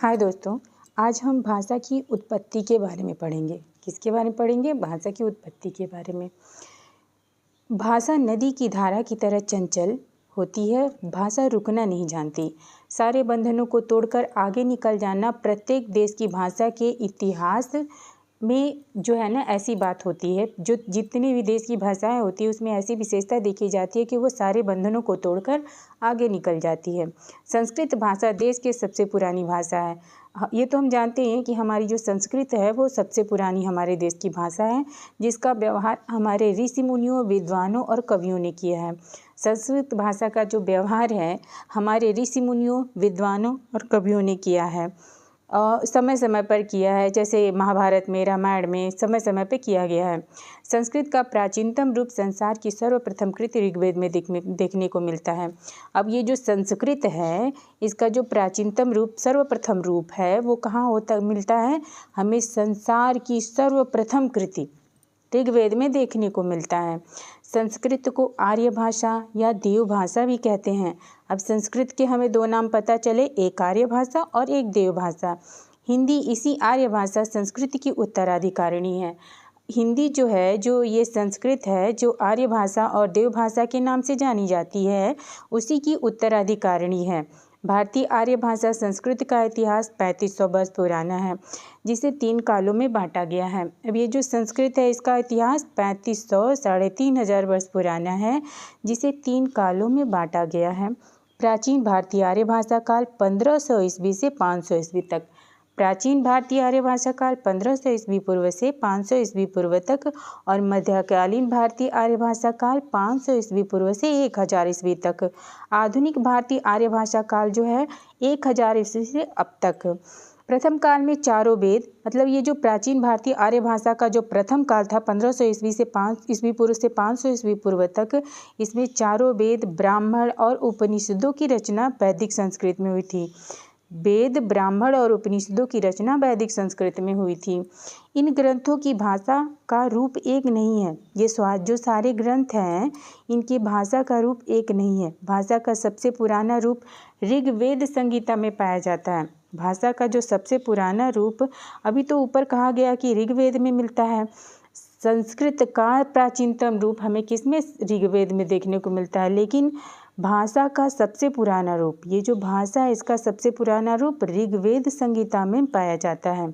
हाय दोस्तों, आज हम भाषा की उत्पत्ति के बारे में पढ़ेंगे। किसके बारे में पढ़ेंगे? भाषा की उत्पत्ति के बारे में। भाषा नदी की धारा की तरह चंचल होती है। भाषा रुकना नहीं जानती। सारे बंधनों को तोड़कर आगे निकल जाना प्रत्येक देश की भाषा के इतिहास में जो है ना, ऐसी बात होती है। जो जितनी भी देश की भाषाएं होती है उसमें ऐसी विशेषता देखी जाती है कि वो सारे बंधनों को तोड़कर आगे निकल जाती है। संस्कृत भाषा देश की सबसे पुरानी भाषा है। ये तो हम जानते हैं कि हमारी जो संस्कृत है वो सबसे पुरानी हमारे देश की भाषा है, जिसका व्यवहार हमारे ऋषि मुनियों, विद्वानों और कवियों ने किया है। संस्कृत भाषा का जो व्यवहार है हमारे ऋषि मुनियों, विद्वानों और कवियों ने किया है। समय समय पर किया है, जैसे महाभारत में, रामायण में समय समय पर किया गया है। संस्कृत का प्राचीनतम रूप संसार की सर्वप्रथम कृति ऋग्वेद में देखने को मिलता है। अब ये जो संस्कृत है इसका जो प्राचीनतम रूप, सर्वप्रथम रूप है, वो कहाँ मिलता है? हमें संसार की सर्वप्रथम कृति ऋग्वेद में देखने को मिलता है। संस्कृत को आर्य भाषा या देव भाषा भी कहते हैं। अब संस्कृत के हमें दो नाम पता चले, एक आर्य भाषा और एक देव भाषा। हिंदी इसी आर्य भाषा संस्कृत की उत्तराधिकारिणी है। हिंदी जो है, जो ये संस्कृत है, जो आर्य भाषा और देव भाषा के नाम से जानी जाती है, उसी की उत्तराधिकारिणी है। भारतीय आर्य भाषा संस्कृत का इतिहास 3500 वर्ष पुराना है, जिसे 3 कालों में बांटा गया है। अब ये जो संस्कृत है इसका इतिहास 3500 3500 वर्ष पुराना है, जिसे 3 कालों में बांटा गया है। प्राचीन भारतीय आर्य भाषा काल 1500 ईस्वी से 500 ईस्वी तक। प्राचीन भारतीय आर्य भाषा काल 1500 ईस्वी पूर्व से 500 ईस्वी पूर्व तक और मध्यकालीन भारतीय आर्य भाषा काल 500 ईस्वी पूर्व से 1000 ईस्वी तक। आधुनिक भारतीय आर्य भाषा काल जो है 1000 ईस्वी से अब तक। प्रथम काल में चारों वेद, मतलब ये जो प्राचीन भारतीय आर्य भाषा का जो प्रथम काल था 1500 ईस्वी से 5 ईस्वी पूर्व से 500 ईस्वी पूर्व तक, इसमें चारों वेद, ब्राह्मण और उपनिषदों की रचना वैदिक संस्कृत में हुई थी। वेद, ब्राह्मण और उपनिषदों की रचना वैदिक संस्कृत में हुई थी। इन ग्रंथों की भाषा का रूप एक नहीं है। ये जो सारे ग्रंथ हैं इनकी भाषा का रूप एक नहीं है। भाषा का सबसे पुराना रूप ऋग्वेद संहिता में पाया जाता है। भाषा का जो सबसे पुराना रूप, अभी तो ऊपर कहा गया कि ऋग्वेद में मिलता है। संस्कृत का प्राचीनतम रूप हमें किसमें? ऋग्वेद में देखने को मिलता है। लेकिन भाषा का सबसे पुराना रूप, ये जो भाषा है इसका सबसे पुराना रूप ऋग्वेद संहिता में पाया जाता है।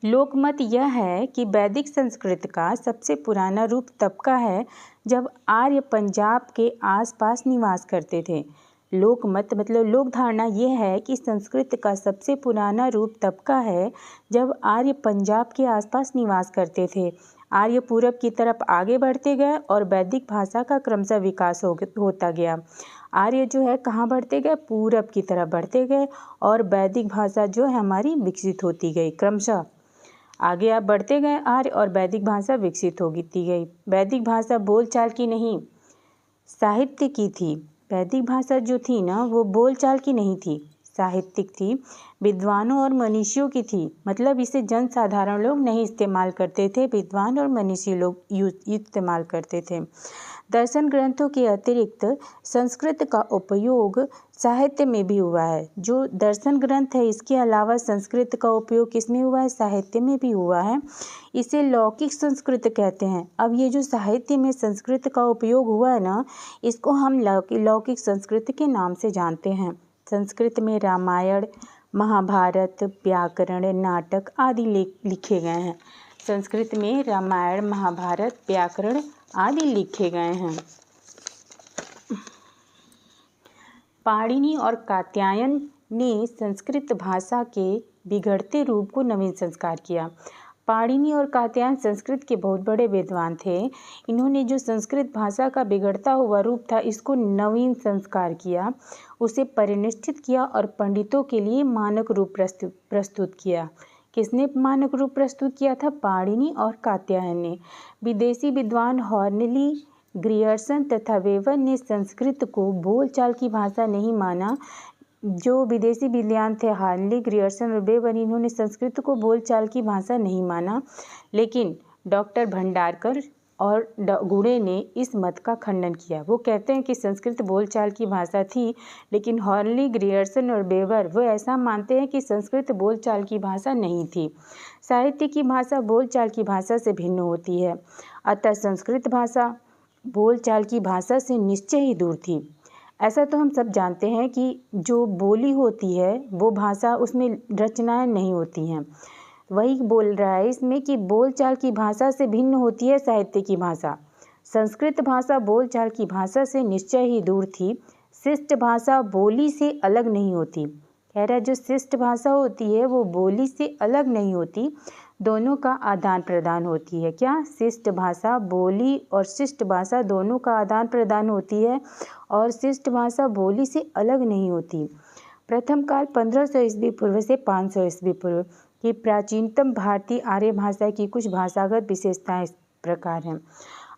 लोकमत यह है कि वैदिक संस्कृत का सबसे पुराना रूप तब का है जब आर्य पंजाब के आसपास निवास करते थे। लोकमत मतलब लोक धारणा यह है कि संस्कृत का सबसे पुराना रूप तब का है जब आर्य पंजाब के आसपास निवास करते थे। आर्य पूरब की तरफ आगे बढ़ते गए और वैदिक भाषा का क्रमशः विकास होता गया। आर्य जो है कहाँ बढ़ते गए? पूरब की तरफ बढ़ते गए और वैदिक भाषा जो है हमारी विकसित होती गई। क्रमशः आगे आप बढ़ते गए आर्य और वैदिक भाषा विकसित होती गई। वैदिक भाषा बोलचाल की नहीं, साहित्य की थी। वैदिक भाषा जो थी ना, वो बोलचाल की नहीं थी, साहित्यिक थी, विद्वानों और मनीषियों की थी। मतलब इसे जन साधारण लोग नहीं इस्तेमाल करते थे, विद्वान और मनीषी लोग इस्तेमाल करते थे। दर्शन ग्रंथों के अतिरिक्त संस्कृत का उपयोग साहित्य में भी हुआ है। जो दर्शन ग्रंथ है इसके अलावा संस्कृत का उपयोग किसमें हुआ है? साहित्य में भी हुआ है। इसे लौकिक संस्कृत कहते हैं। अब ये जो साहित्य में संस्कृत का उपयोग हुआ है ना, इसको हम लौकिक संस्कृत के नाम से जानते हैं। संस्कृत में रामायण, महाभारत, व्याकरण, नाटक आदि लिखे गए हैं। संस्कृत में रामायण, महाभारत, व्याकरण आदि लिखे गए हैं। पाणिनि और कात्यायन ने संस्कृत भाषा के बिगड़ते रूप को नवीन संस्कार किया। पाणिनि और कात्यायन संस्कृत के बहुत बड़े विद्वान थे। इन्होंने जो संस्कृत भाषा का बिगड़ता हुआ रूप था इसको नवीन संस्कार किया, उसे परिनिष्ठित किया और पंडितों के लिए मानक रूप प्रस्तुत किया। किसने मानक रूप प्रस्तुत किया था? पाणिनि और कात्यायन ने। विदेशी विद्वान हॉर्नेली, ग्रियर्सन तथा वेबर ने संस्कृत को बोलचाल की भाषा नहीं माना। जो विदेशी विद्वान थे हॉर्नेली, ग्रियर्सन और वेबर, इन्होंने संस्कृत को बोलचाल की भाषा नहीं माना। लेकिन डॉक्टर भंडारकर और गुणे ने इस मत का खंडन किया। वो कहते हैं कि संस्कृत बोलचाल की भाषा थी, लेकिन हॉर्नली, ग्रियर्सन और बेवर वो ऐसा मानते हैं कि संस्कृत बोलचाल की भाषा नहीं थी। साहित्य की भाषा बोलचाल की भाषा से भिन्न होती है, अतः संस्कृत भाषा बोलचाल की भाषा से निश्चय ही दूर थी। ऐसा तो हम सब जानते हैं कि जो बोली होती है वो भाषा, उसमें रचनाएं नहीं होती हैं। वही बोल रहा है इसमें कि बोलचाल की भाषा से भिन्न होती है साहित्य की भाषा। संस्कृत भाषा बोलचाल की भाषा से निश्चय ही दूर थी। शिष्ट भाषा बोली से अलग नहीं होती। कह रहा है जो शिष्ट भाषा होती है वो बोली से अलग नहीं होती, दोनों का आदान प्रदान होती है। क्या? शिष्ट भाषा बोली और शिष्ट भाषा दोनों का आदान प्रदान होती है, और शिष्ट भाषा बोली से अलग नहीं होती। प्रथम काल 1500 ईस्वी पूर्व से 500 ईस्वी पूर्व की प्राचीनतम भारतीय आर्य भाषा की कुछ भाषागत विशेषताएं इस प्रकार हैं।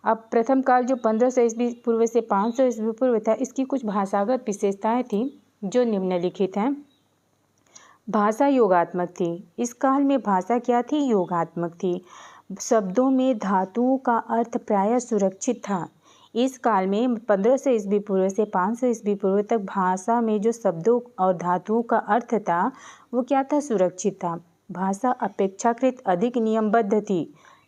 अब प्रथम काल जो 1500 ईस्वी पूर्व से 500 ईस्वी पूर्व था, इसकी कुछ भाषागत विशेषताएं थी जो निम्नलिखित हैं। भाषा योगात्मक थी। इस काल में भाषा क्या थी? योगात्मक थी। शब्दों में धातुओं का अर्थ प्रायः सुरक्षित था। इस काल में 1500 ईस्वी पूर्व से 500 ईस्वी पूर्व तक भाषा में जो शब्दों और धातुओं का अर्थ था वो क्या था? सुरक्षित था। भाषा अपेक्षाकृत अधिक नियमबद्ध थी।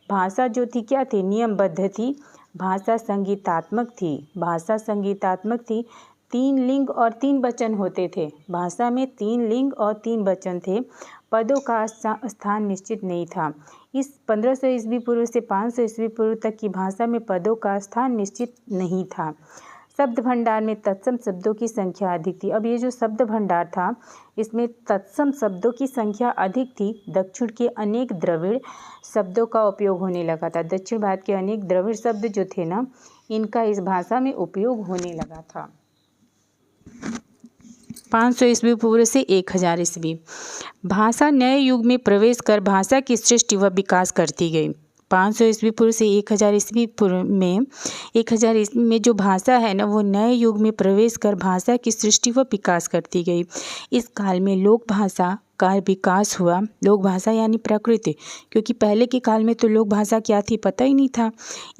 भाषा जो थी क्या थी? नियमबद्ध थी। भाषा संगीतात्मक थी। भाषा संगीतात्मक थी। 3 लिंग और 3 वचन होते थे। भाषा में 3 लिंग और 3 वचन थे। पदों का स्थान निश्चित नहीं था। इस 1500 ईस्वी पूर्व से 500 ईस्वी पूर्व तक की भाषा में पदों का स्थान निश्चित नहीं था। शब्द भंडार में तत्सम शब्दों की संख्या अधिक थी। अब ये जो शब्द भंडार था इसमें तत्सम शब्दों की संख्या अधिक थी। दक्षिण के अनेक द्रविड़ शब्दों का उपयोग होने लगा था। दक्षिण भारत के अनेक द्रविड़ शब्द जो थे ना, इनका इस भाषा में उपयोग होने लगा था। 500 ईस्वी पूर्व से 1000 ईस्वी, भाषा नए युग में प्रवेश कर भाषा की सृष्टि व विकास करती गई। 500 ईस्वी पूर्व से 1000 ईस्वी पूर्व में 1000 ईस्वी में जो भाषा है ना, वो नए युग में प्रवेश कर भाषा की सृष्टि व विकास करती गई। इस काल में लोक भाषा का विकास हुआ। लोक भाषा यानी प्रकृति, क्योंकि पहले के काल में तो लोक भाषा क्या थी पता ही नहीं था।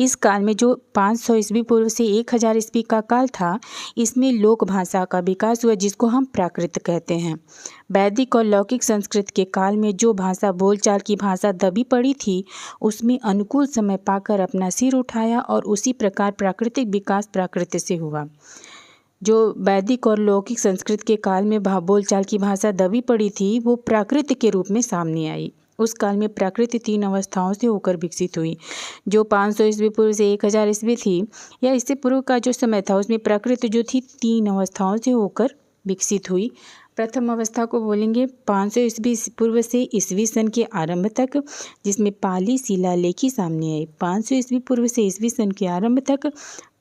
इस काल में जो 500 ईस्वी पूर्व से 1000 ईस्वी का काल था, इसमें लोक भाषा का विकास हुआ, जिसको हम प्राकृत कहते हैं। वैदिक और लौकिक संस्कृत के काल में जो भाषा बोलचाल की भाषा दबी पड़ी थी, उसमें अनुकूल समय पाकर अपना सिर उठाया और उसी प्रकार प्राकृतिक विकास प्राकृत से हुआ। जो वैदिक और लौकिक संस्कृत के काल में बोलचाल की भाषा दबी पड़ी थी, वो प्राकृत के रूप में सामने आई। उस काल में प्राकृत 3 अवस्थाओं से होकर विकसित हुई। जो 500 ईस्वी पूर्व से 1000 ईस्वी थी या इससे पूर्व का जो समय था, उसमें प्राकृत जो थी 3 अवस्थाओं से होकर विकसित हुई। प्रथम अवस्था को बोलेंगे 500 ईस्वी पूर्व से ईस्वी सन के आरंभ तक, जिसमें पाली शिलालेखी सामने आई। 500 ईस्वी पूर्व से ईस्वी सन के आरंभ तक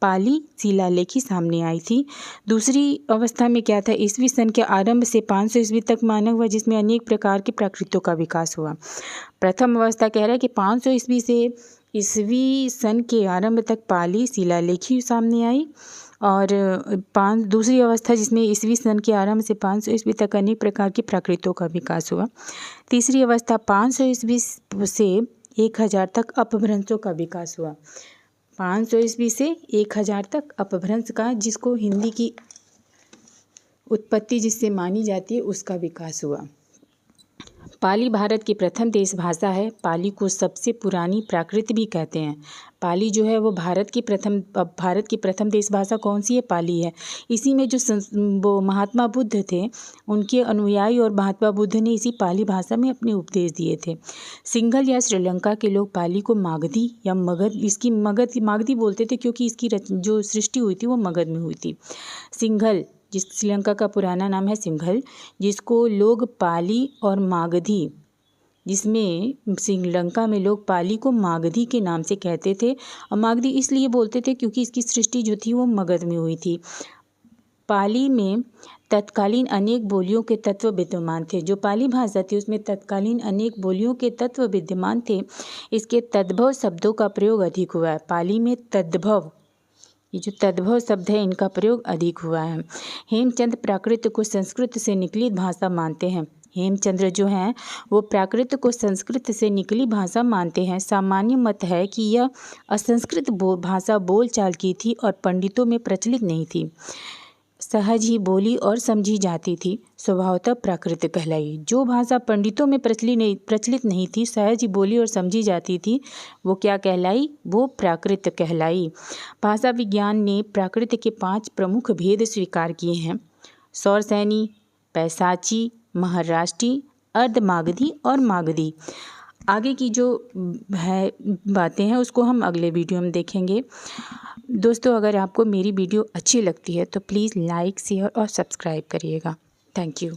पाली शिलालेखी सामने आई थी। दूसरी अवस्था में क्या था? ईस्वी सन के आरंभ से 500 ईस्वी तक मानव हुआ, जिसमें अनेक प्रकार की प्राकृतों का विकास हुआ। प्रथम अवस्था कह रहा है कि 500 ईस्वी से ईस्वी सन के आरंभ तक पाली शिलालेखी सामने आई, और दूसरी अवस्था जिसमें ईस्वी सन के आरंभ से 500 ईस्वी तक अनेक प्रकार की प्राकृतों का विकास हुआ। तीसरी अवस्था 500 ईस्वी से 1000 तक अपभ्रंशों का विकास हुआ। 500 ईस्वी से 1000 तक अपभ्रंश का, जिसको हिंदी की उत्पत्ति जिससे मानी जाती है, उसका विकास हुआ। पाली भारत की प्रथम देश भाषा है। पाली को सबसे पुरानी प्राकृत भी कहते हैं। पाली जो है वो भारत की प्रथम देश भाषा कौन सी है? पाली है। इसी में जो वो महात्मा बुद्ध थे, उनके अनुयायी और महात्मा बुद्ध ने इसी पाली भाषा में अपने उपदेश दिए थे। सिंघल या श्रीलंका के लोग पाली को मागधी या मगध मागधी बोलते थे, क्योंकि इसकी जो सृष्टि हुई थी वो मगध में हुई थी। सिंघल, जिस श्रीलंका का पुराना नाम है सिंघल, जिसको लोग पाली और मागधी, जिसमें श्रीलंका में लोग पाली को मागधी के नाम से कहते थे, और मागधी इसलिए बोलते थे क्योंकि इसकी सृष्टि जो थी वो मगध में हुई थी। पाली में तत्कालीन अनेक बोलियों के तत्व विद्यमान थे। जो पाली भाषा थी उसमें तत्कालीन अनेक बोलियों के तत्व विद्यमान थे। इसके तद्भव शब्दों का प्रयोग अधिक हुआ है। पाली में तद्भव, ये जो तद्भव शब्द है, इनका प्रयोग अधिक हुआ है। हेमचंद प्राकृत को संस्कृत से निकली भाषा मानते हैं। हेमचंद्र जो हैं वो प्राकृत को संस्कृत से निकली भाषा मानते हैं। सामान्य मत है कि यह असंस्कृत भाषा बोलचाल की थी और पंडितों में प्रचलित नहीं थी, सहज ही बोली और समझी जाती थी, स्वभावतः प्राकृत कहलाई। जो भाषा पंडितों में प्रचलित नहीं थी, सहज ही बोली और समझी जाती थी, वो क्या कहलाई? वो प्राकृत कहलाई। भाषा विज्ञान ने प्राकृत के 5 प्रमुख भेद स्वीकार किए हैं: सौरसैनी, पैसाची, महाराष्ट्री, अर्धमागधी और मागधी। आगे की जो है बातें हैं उसको हम अगले वीडियो में देखेंगे। दोस्तों, अगर आपको मेरी वीडियो अच्छी लगती है तो प्लीज़ लाइक, शेयर और सब्सक्राइब करिएगा। Thank you.